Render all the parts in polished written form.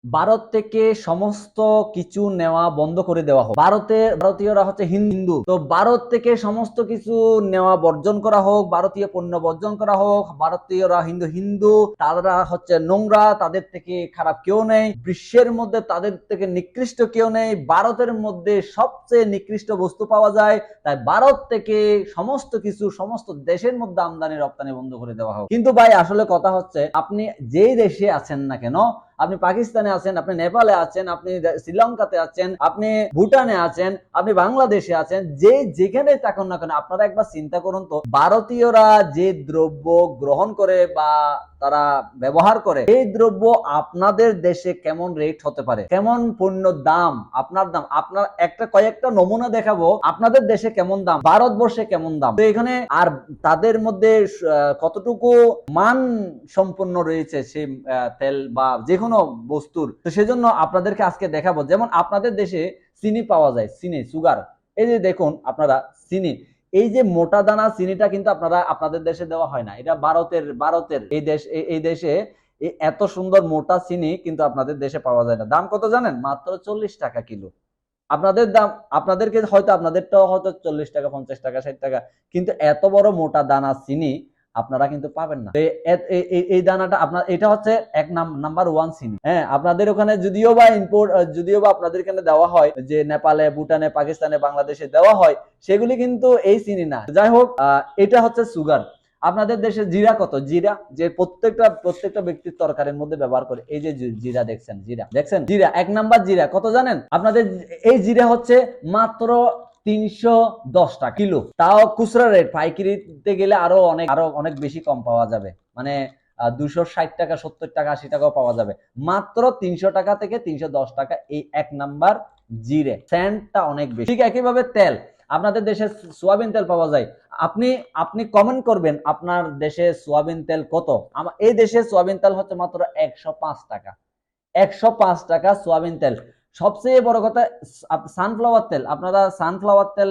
ভারত থেকে সমস্ত কিছু নেওয়া বন্ধ করে দেওয়া হোক। ভারতীয়রা হচ্ছে হিন্দু, তো ভারত থেকে সমস্ত কিছু নেওয়া বর্জন করা হোক, ভারতীয় পণ্য বর্জন করা হোক। ভারতীয়রা হিন্দু হিন্দু তারা হচ্ছে নোংরা, তাদের থেকে খারাপ কেউ নেই বিশ্বের মধ্যে, তাদের থেকে নিকৃষ্ট কেউ নেই। ভারতের মধ্যে সবচেয়ে নিকৃষ্ট বস্তু পাওয়া যায়, তাই ভারত থেকে সমস্ত কিছু সমস্ত দেশের মধ্যে আমদানি রপ্তানি বন্ধ করে দেওয়া হোক। কিন্তু ভাই আসলে কথা হচ্ছে, আপনি যেই দেশে আছেন না কেন, আপনি পাকিস্তানে আছেন, আপনি নেপালে আছেন, আপনি শ্রীলঙ্কাতে আছেন, আপনি ভুটানে আছেন, আপনি বাংলাদেশে আছেন, যে যেখানে থাকুন না কেন, আপনারা একবার চিন্তা করুন তো, ভারতীয়রা যে দ্রব্য গ্রহণ করে বা তারা ব্যবহার করে, এই দ্রব্য আপনাদের দেশে কেমন রেট হতে পারে, কেমন পণ্য দাম, আপনার দাম, আপনার কয়েকটা নমুনা দেখাবো আপনাদের দেশে কেমন দাম, ভারতবর্ষে কেমন দাম। তো এখানে আর তাদের মধ্যে কতটুকু মান সম্পন্ন রয়েছে সেই তেল বা যে কোনো বস্তুর। তো সেজন্য আপনাদেরকে আজকে দেখাবো। যেমন আপনাদের দেশে চিনি পাওয়া যায়, চিনি, সুগার, এই যে দেখুন আপনারা চিনি, এই যে মোটা দানা চিনিটা কিন্তু আপনাদের দেশে দেওয়া হয় না, এটা ভারতের এই দেশে এত সুন্দর মোটা চিনি কিন্তু আপনাদের দেশে পাওয়া যায় না। দাম কত জানেন? মাত্র 40 টাকা কিলো। আপনাদের দাম, আপনাদেরকে হয়তো আপনাদেরটাও হয়তো 40 টাকা, 50 টাকা, 60 টাকা, কিন্তু এত বড় মোটা দানা চিনি আপনারা কিন্তু পাবেন না। এই দানাটা আপনার, এটা হচ্ছে নাম্বার 1 চিনি। হ্যাঁ, আপনাদের ওখানে যদিও বা ইম্পোর্ট, যদিও বা আপনাদের এখানে দেওয়া হয়, যে নেপালে, ভুটানে, পাকিস্তানে, বাংলাদেশে দেওয়া হয়, সেগুলি কিন্তু এই চিনি না। যাই হোক, এটা হচ্ছে সুগার। আপনাদের দেশে জিরা কত? জিরা যে প্রত্যেকটা ব্যক্তির তরকারির মধ্যে ব্যবহার করে, এই যে জিরা দেখছেন, জিরা 1 নাম্বার জিরা কত জানেন আপনাদের? এই জিরা হচ্ছে মাত্র 310 টাকা কিলো। তাও খুচরা রেট, পাইকারিতে গেলে আরো অনেক বেশি কম পাওয়া যাবে, মানে 260 টাকা, 70 টাকা, 80 টাকাও পাওয়া যাবে। মাত্র 300 টাকা থেকে 310 টাকা এই 1 নাম্বার জিরে। সেন্টটা অনেক বেশি। ঠিক একইভাবে তেল, আপনাদের দেশে সোয়াবিন তেল পাওয়া যায়। আপনি কমেন্ট করবেন আপনার দেশে সোয়াবিন তেল কত। এই দেশে সোয়াবিন তেল হচ্ছে মাত্র 105 টাকা। 105 টাকা সোয়াবিন তেল। সবচেয়ে বড় কথা, সানফ্লাওয়ার তেল, আপনারা সানফ্লাওয়ার তেল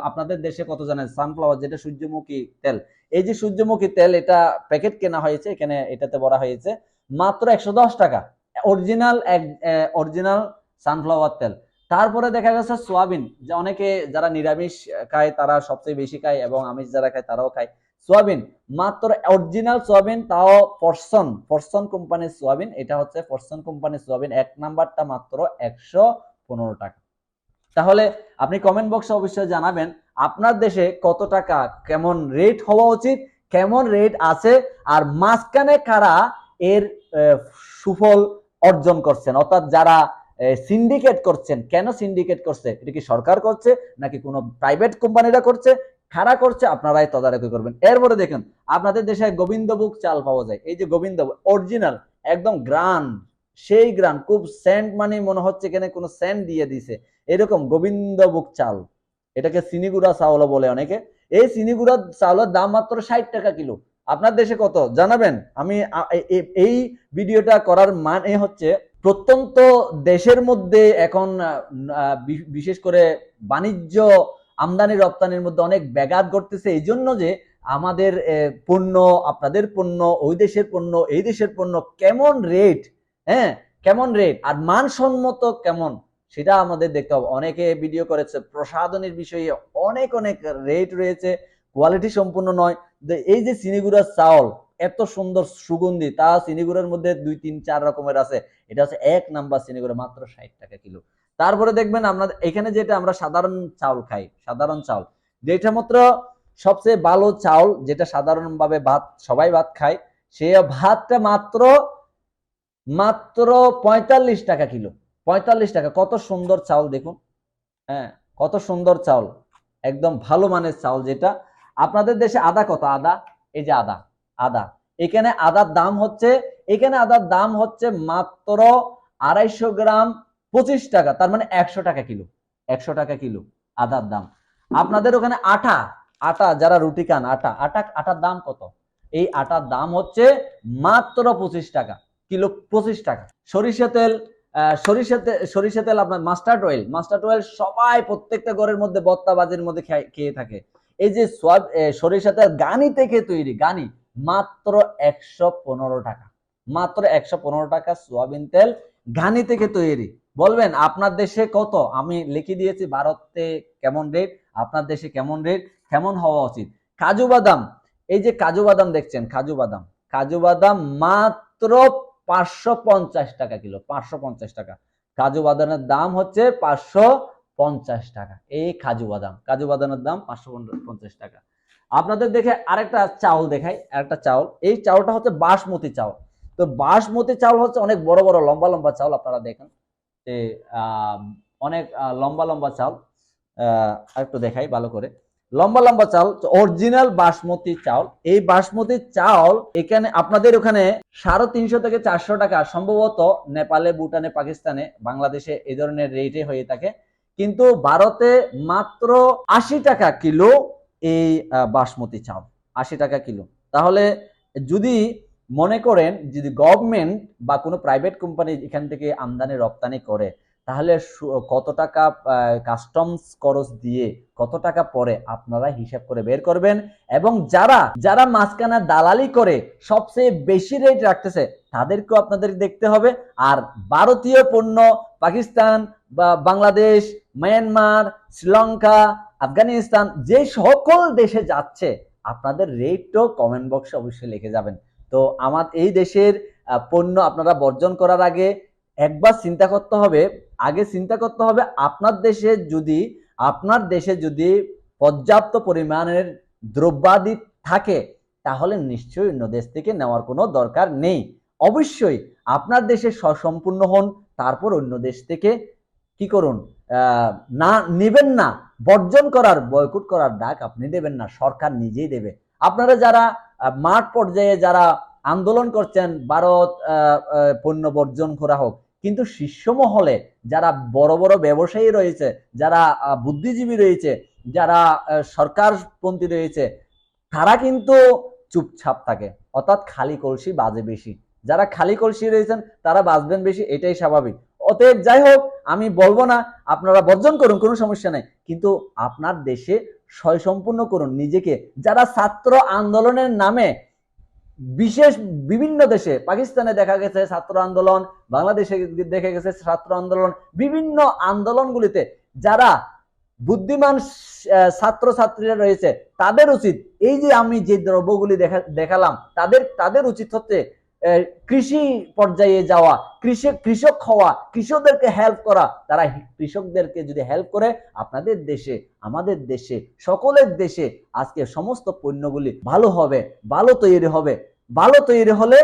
আপনাদের দেশে কত জানেন? সানফ্লাওয়ার, যেটা সূর্যমুখী তেল, এই যে সূর্যমুখী তেল, এটা প্যাকেট কেনা হয়েছে, এখানে এটাতে বলা হয়েছে মাত্র 110 টাকা। অরিজিনাল সানফ্লাওয়ার তেল। তারপরে দেখা গেছে সোয়াবিন, যে অনেকে যারা নিরামিষ খায় তারা সবচেয়ে বেশি খায়, এবং আমিষ যারা খায় তারাও খায় সোয়াবিন। মাত্র অরিজিনাল সোয়াবিন, তাও ফরসন কোম্পানির সোয়াবিন, এটা হচ্ছে ফরসন কোম্পানির সোয়াবিন, 1 নাম্বারটা মাত্র 115 টাকা। তাহলে আপনি কমেন্ট বক্সে অবশ্যই জানাবেন আপনার দেশে কত টাকা, কেমন রেট হওয়া উচিত, কেমন রেট আছে, আর মাঝখানে কারা এর সুফল অর্জন করছেন, অর্থাৎ যারা সিন্ডিকেট করছেন। কেন সিন্ডিকেট করছে? এটা কি সরকার করছে নাকি কোনো প্রাইভেট কোম্পানিরা করছে? কারা করছে আপনারাই তদারকি করবেন। এরপরে দেখুন, আপনাদের দেশে গোবিন্দভোগ চাল পাওয়া যায়। এই যে গোবিন্দভোগ অরিজিনাল, একদম গ্রান, সেই গ্রান, খুব সেন্ট, মানে মনে হচ্ছে এখানে কোনো সেন্ট দিয়ে দিছে, এরকম গোবিন্দভোগ চাল। এটাকে চিনিগুড়া চাউল বলে অনেকে। এই চিনিগুড়া চাউলের দাম মাত্র 60 টাকা কিলো। আপনার দেশে কত জানাবেন? আমি এই ভিডিওটা করার মানে হচ্ছে, প্রত্যন্ত দেশের মধ্যে এখন বিশেষ করে বাণিজ্য আমদানি রপ্তানির মধ্যে অনেক ব্যাঘাত ঘটতেছে, এই জন্য যে আমাদের পণ্য, আপনাদের পণ্য, ওই দেশের পণ্য, এই দেশের পণ্য কেমন রেট, হ্যাঁ কেমন রেট আর মানসম্মত কেমন, সেটা আমাদের দেখতে হবে। অনেকে ভিডিও করেছে প্রসাধনের বিষয়ে, অনেক রেট রয়েছে, কোয়ালিটি সম্পূর্ণ নয়। এই যে চিনিগুড়ার চাউল এত সুন্দর সুগন্ধি, তা চিনিগুড়ার মধ্যে 2, 3, 4 রকমের আছে, এটা হচ্ছে 1 নাম্বার চিনিগুড়া, মাত্র 60 টাকা কিলো। তারপরে দেখবেন আপনাদের এখানে যেটা আমরা সাধারণ চাউল খাই, সাধারণ চাউল, যেটা মাত্র সবচেয়ে ভালো চাউল, যেটা সাধারণভাবে ভাত, সবাই ভাত খায়, সে ভাতটা মাত্র মাত্র 45 টাকা কিলো। 45 টাকা। কত সুন্দর চাউল দেখুন, হ্যাঁ কত সুন্দর চাউল, একদম ভালো মানের চাউল। যেটা আপনাদের দেশে আদা কত? আদা, এই যে আদা, এখানে আদার দাম হচ্ছে মাত্র 250 গ্রাম 25 টাকা, তার মানে 100 টাকা কিলো। 100 টাকা কিলো আদার দাম। আপনাদের ওখানে আটা যারা রুটি খান, আটার দাম কত? এই আটার দাম হচ্ছে মাত্র 25 টাকা কিলো, 25 টাকা। সরিষা তেল আপনার, মাস্টার্ড অয়েল সবাই প্রত্যেকটা ঘরের মধ্যে ভর্তা বাজির মধ্যে খেয়ে থাকে। এই যে সরিষা তেল গানি থেকে তৈরি, গানি, মাত্র 115 টাকা। মাত্র 115 টাকা সোয়াবিন তেল ঘানি থেকে তৈরি। বলবেন আপনার দেশে কত? আমি লিখে দিয়েছি ভারতে কেমন রেট, আপনার দেশে কেমন রেট, কেমন হওয়া উচিত। কাজু বাদাম, এই যে কাজু বাদাম দেখছেন, কাজু বাদাম, কাজু বাদাম মাত্র 550 টাকা কিলো, 550 টাকা। কাজু বাদামের দাম হচ্ছে 550 টাকা। এই কাজু বাদাম, কাজু বাদামের দাম 550 টাকা। আপনাদের দেখে আরেকটা চাউল দেখাই, আরেকটা চাউল। এই চাউলটা হচ্ছে বাসমতি চাউল। তো বাসমতি চাউল হচ্ছে অনেক বড় বড় লম্বা লম্বা চাউল, আপনারা দেখেন যে অনেক লম্বা লম্বা চাউল। আরেকটু দেখাই ভালো করে, লম্বা লম্বা চাউল, অরিজিনাল বাসমতি চাউল। এই বাসমতি চাউল এখানে আপনাদের ওখানে 350 থেকে 400 টাকা, সম্ভবত নেপালে, ভুটানে, পাকিস্তানে, বাংলাদেশে এই ধরনের রেটে হয়ে থাকে, কিন্তু ভারতে মাত্র 80 টাকা কিলো এই বাসমতি চাউল, 80 টাকা কিলো। তাহলে যদি মনে করেন যদি গভর্নমেন্ট বা কোনো প্রাইভেট কোম্পানি এখান থেকে আমদানি রপ্তানি করে, তাহলে কত টাকা কাস্টমস খরচ দিয়ে কত টাকা পরে আপনারা হিসাব করে বের করবেন। এবং যারা যারা মাঝখানে দালালি করে সবচেয়ে বেশি রেট রাখতেছে তাদেরকেও আপনাদের দেখতে হবে। আর ভারতীয় পণ্য পাকিস্তান বা বাংলাদেশ, মায়ানমার, শ্রীলঙ্কা, আফগানিস্তান, যে সকল দেশে যাচ্ছে আপনাদের রেটও কমেন্ট বক্সে অবশ্যই লিখে যাবেন। তো আমার এই দেশের পণ্য আপনারা বর্জন করার আগে একবার চিন্তা করতে হবে, আগে চিন্তা করতে হবে আপনার দেশে যদি পর্যাপ্ত পরিমাণের দ্রব্যাদি থাকে তাহলে নিশ্চয়ই অন্য দেশ থেকে নেওয়ার কোনো দরকার নেই। অবশ্যই আপনার দেশে স্বসম্পূর্ণ হন, তারপর অন্য দেশ থেকে কি করুন, না নেবেন না, বর্জন করার, বয়কট করার ডাক আপনি দেবেন না, সরকার নিজেই দেবে। আপনারা যারা মাঠ পর্যায়ে যারা আন্দোলন করছেন ভারত পণ্য বর্জন করা হোক, কিন্তু শীর্ষ মহলে যারা বড় বড় ব্যবসায়ী রয়েছে, যারা বুদ্ধিজীবী রয়েছে, যারা সরকারপন্থী রয়েছে, তারা কিন্তু চুপচাপ থাকে, অর্থাৎ খালি কলসি বাজে বেশি। যারা খালি কলসি রয়েছেন তারা বাজবেন বেশি, এটাই স্বাভাবিক। অতএব যাই হোক, আমি বলবো না আপনারা বর্জন করুন, কোনো সমস্যা নাই, কিন্তু আপনার দেশে স্বয়ংসম্পূর্ণ করুন নিজেকে। যারা ছাত্র আন্দোলনের নামে বিশেষ বিভিন্ন দেশে, পাকিস্তানে দেখা গেছে ছাত্র আন্দোলন, বাংলাদেশে দেখা গেছে ছাত্র আন্দোলন, বিভিন্ন আন্দোলনগুলিতে যারা বুদ্ধিমান ছাত্রছাত্রীরা রয়েছে তাদের উচিত, এই যে আমি যে দ্রব্যগুলি দেখালাম, তাদের উচিত হচ্ছে কৃষি পর্যায়ে যাওয়া, কৃষক হওয়া, কৃষকদেরকে হেল্প করা। তারা কৃষকদেরকে যদি হেল্প করে আপনাদের দেশে, আমাদের দেশে, সকলের দেশে আজকে সমস্ত পণ্যগুলি ভালো হবে, ভালো তৈরি হবে। ভালো তৈরি হলে